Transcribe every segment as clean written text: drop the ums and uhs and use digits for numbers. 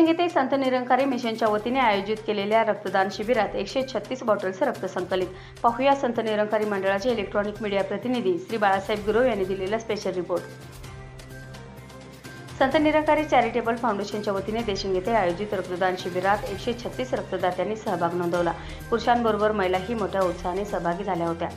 देशिंग येथे संत निरंकारी मिशनच्या वतीने आयोजित केलेल्या रक्तदान शिबिरात 136 बॉटल्सचं रक्त संकलित। पाहूया संत निरंकारी मंडळाचे इलेक्ट्रॉनिक मीडिया प्रतिनिधी श्री बाळासाहेब गुरव यांनी दिलेला special report. Sant Nirankari charitable फाउंडेशनच्या वतीने देशिंग येथे आयोजित रक्तदान शिबिरात 136 रक्तदात्यांनी सहभाग नोंदवला। पुरुषांबरोबर महिलाही मोठ्या उत्साहाने सहभागी झाल्या होत्या।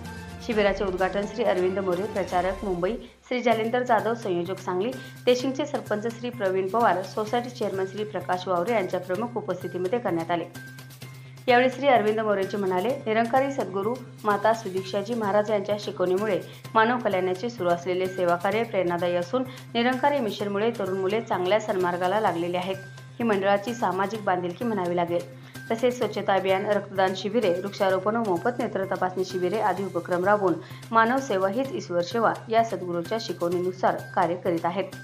शिबिराचे उद्घाटन श्री अरविंद मोरे, प्रचारक मुंबई, श्री जालिंदर जाधव, संयोजक सांगली, देशिंगचे सरपंच श्री प्रवीण पवार, सोसायटी चेअरमन श्री प्रकाश वावरे यांच्या प्रमुख उपस्थितीमध्ये करण्यात आले। यावेळी श्री अरविंद मोरेजी म्हणाले, निरंकारी सद्गुरू माता सुदीक्षाजी महाराज यांच्या शिकवणीमुळे मानव कल्याणाचे सुरू असलेले सेवाकार्य प्रेरणादायी असून निरंकारी मिशनमुळे तरुण मुले चांगल्या सन्मार्गाला लागलेली आहेत। ही मंडळाची सामाजिक बांधिलकी म्हणावी लागेल। तसेच स्वच्छता अभियान, रक्तदान शिबिरे, वृक्षारोपण व मोफत नेत्र तपासणी शिबिरे आदी उपक्रम राबवून मानव सेवा हीच ईश्वर सेवा या सद्गुरूंच्या शिकवणीनुसार कार्य करीत आहेत।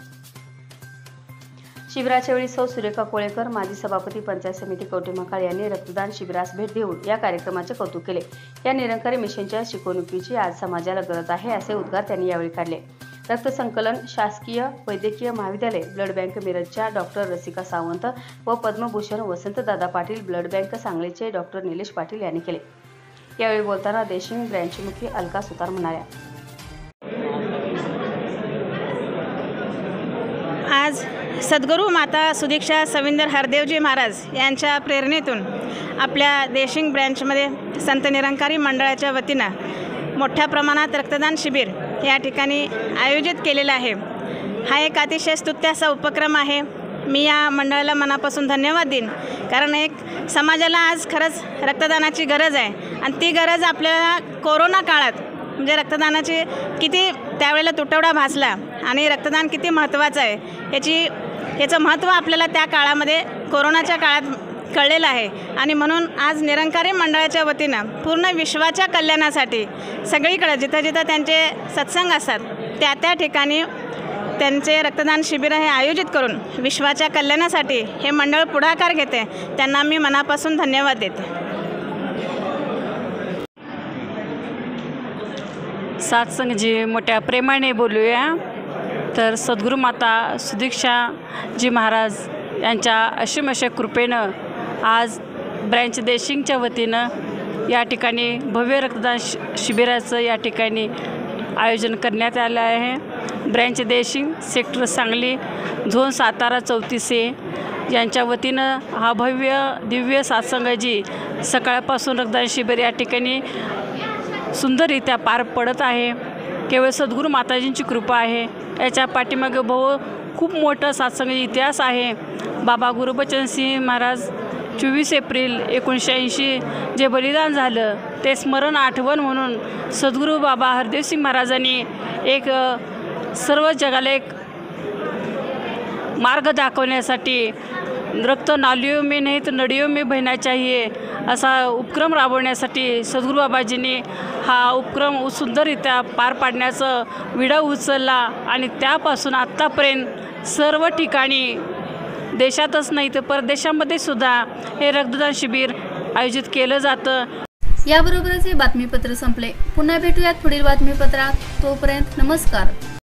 शिबिराच्या वेळी सौ सुरेखा कोळेकर, माजी सभापती पंचायत समिती कवठेमहांकाळ यांनी रक्तदान शिबिरास भेट देऊन या कार्यक्रमाचे कौतुक केले। या निरंकारी मिशनच्या शिकवणुकीची आज समाजाला गरज आहे असे उद्गार त्यांनी यावेळी काढले। रक्त संकलन शासकीय वैद्यकीय महाविद्यालय ब्लड बँक मिरजच्या डॉक्टर रसिका सावंत व पद्मभूषण वसंतदादा पाटील ब्लड बँक सांगलीचे डॉक्टर निलेश पाटील यांनी केले। यावेळी बोलताना देशिंग ब्रँचमुखी अलका सुतार म्हणाल्या, आज सद्गुरू माता सुदीक्षा सविंदर हरदेवजी महाराज यांच्या प्रेरणेतून आपल्या देशिंग ब्रँचमध्ये संत निरंकारी मंडळाच्या वतीनं मोठ्या प्रमाणात रक्तदान शिबिर या ठिकाणी आयोजित केलेला आहे। हा एक अतिशय स्तुत्य असा उपक्रम आहे। मी या मंडळाला मनापासून धन्यवाद देईन, कारण एक समाजाला आज खरंच रक्तदानाची गरज आहे आणि ती गरज आपल्याला कोरोना काळात म्हणजे रक्तदानाची किती त्यावेळेला तुटवडा भासला आणि रक्तदान किती महत्त्वाचं आहे याचं महत्त्व आपल्याला त्या काळामध्ये कोरोनाच्या काळात कळलेलं आहे। आणि म्हणून आज निरंकारी मंडळाच्या वतीनं पूर्ण विश्वाच्या कल्याणासाठी सगळीकडे जिथं जिथं त्यांचे सत्संग असतात त्या ठिकाणी त्यांचे रक्तदान शिबिर हे आयोजित करून विश्वाच्या कल्याणासाठी हे मंडळ पुढाकार घेते। त्यांना मी मनापासून धन्यवाद देते। सत्संग जी मोठ्या प्रेमाने बोलूया तर सद्गुरू माता सुदीक्षा जी महाराज यांच्या असीम अशा कृपेनं आज ब्रँच देशिंगच्या वतीनं या ठिकाणी भव्य रक्तदान शिबिराचं या ठिकाणी आयोजन करण्यात आलं आहे। Branch Deshing sector Sangli zone Satara 34A यांच्या वतीनं हा भव्य दिव्य सत्संग जी सकाळपासून रक्तदान शिबिर या ठिकाणी सुंदररित्या पार पडत आहे। केवळ सद्गुरू माताजींची कृपा आहे। याच्या पाठीमागे खूप मोठं सत्संग इतिहास आहे। बाबा गुरुबचन सिंह महाराज 24 एप्रिल 1980 जे बलिदान झालं ते स्मरण आठवण म्हणून सद्गुरू बाबा हरदेवसिंग महाराजांनी एक सर्व जगाला एक मार्ग दाखवण्यासाठी रक्त नालियों में नहीं तो नडियों में बहना चाहिए असा उपक्रम राबवण्यासाठी सद्गुरू बाबाजींनी हा उपक्रम सुंदररित्या पार पाडण्याचं विडा उचलला आणि त्यापासून आत्तापर्यंत सर्व ठिकाणी देशातच नाही तर परदेशामध्ये सुद्धा हे रक्तदान शिबिर आयोजित केलं जातं। याबरोबरच हे बातमीपत्र संपले। पुन्हा भेटूयात पुढील बातमीपत्रात। तोपर्यंत नमस्कार।